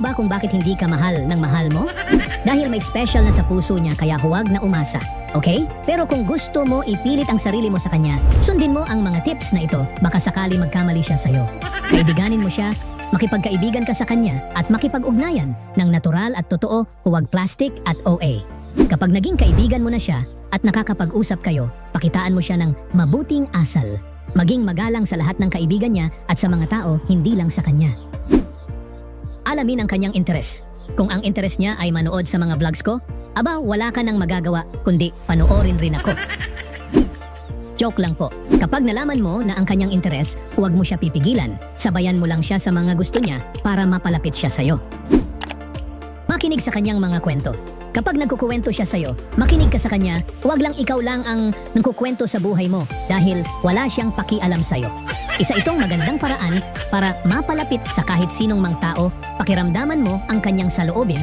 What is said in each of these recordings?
mo ba kung bakit hindi ka mahal ng mahal mo? Dahil may special na sa puso niya kaya huwag na umasa. Okay? Pero kung gusto mo ipilit ang sarili mo sa kanya, sundin mo ang mga tips na ito. Baka sakali magkamali siya sa'yo. Kaibiganin mo siya, makipagkaibigan ka sa kanya at makipag-ugnayan ng natural at totoo, huwag plastic at OA. Kapag naging kaibigan mo na siya at nakakapag-usap kayo, pakitaan mo siya ng mabuting asal. Maging magalang sa lahat ng kaibigan niya at sa mga tao, hindi lang sa kanya. Alamin ang kanyang interes. Kung ang interes niya ay manood sa mga vlogs ko, aba wala ka nang magagawa kundi panoorin rin ako. Joke lang po. Kapag nalaman mo na ang kanyang interes, huwag mo siya pipigilan. Sabayan mo lang siya sa mga gusto niya para mapalapit siya sa'yo. Makinig sa kanyang mga kwento. Kapag nagkukuwento siya sa'yo, makinig ka sa kanya, huwag lang ikaw lang ang nagkukwento sa buhay mo dahil wala siyang pakialam sa'yo. Isa itong magandang paraan para mapalapit sa kahit sinong mang tao, pakiramdaman mo ang kanyang saloobin.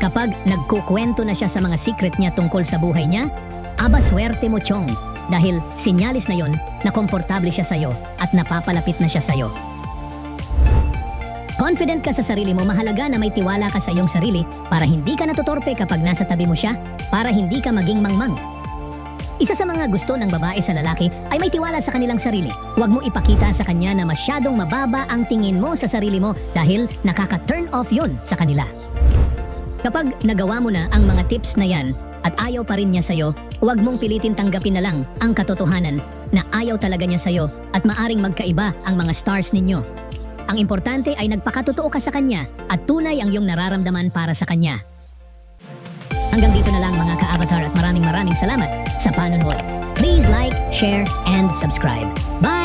Kapag nagkukwento na siya sa mga secret niya tungkol sa buhay niya, aba swerte mo chong dahil sinyalis na yon na komportable siya sa'yo at napapalapit na siya sa'yo. Confident ka sa sarili mo, mahalaga na may tiwala ka sa iyong sarili para hindi ka natutorpe kapag nasa tabi mo siya, para hindi ka maging mangmang. Isa sa mga gusto ng babae sa lalaki ay may tiwala sa kanilang sarili. Huwag mo ipakita sa kanya na masyadong mababa ang tingin mo sa sarili mo dahil nakaka-turn off yon sa kanila. Kapag nagawa mo na ang mga tips na yan at ayaw pa rin niya sa'yo, huwag mong pilitin tanggapin na lang ang katotohanan na ayaw talaga niya sa'yo at maaring magkaiba ang mga stars ninyo. Ang importante ay nagpakatotoo ka sa kanya at tunay ang iyong nararamdaman para sa kanya. Hanggang dito na lang mga ka-avatar at maraming salamat sa panonood. Please like, share, and subscribe. Bye!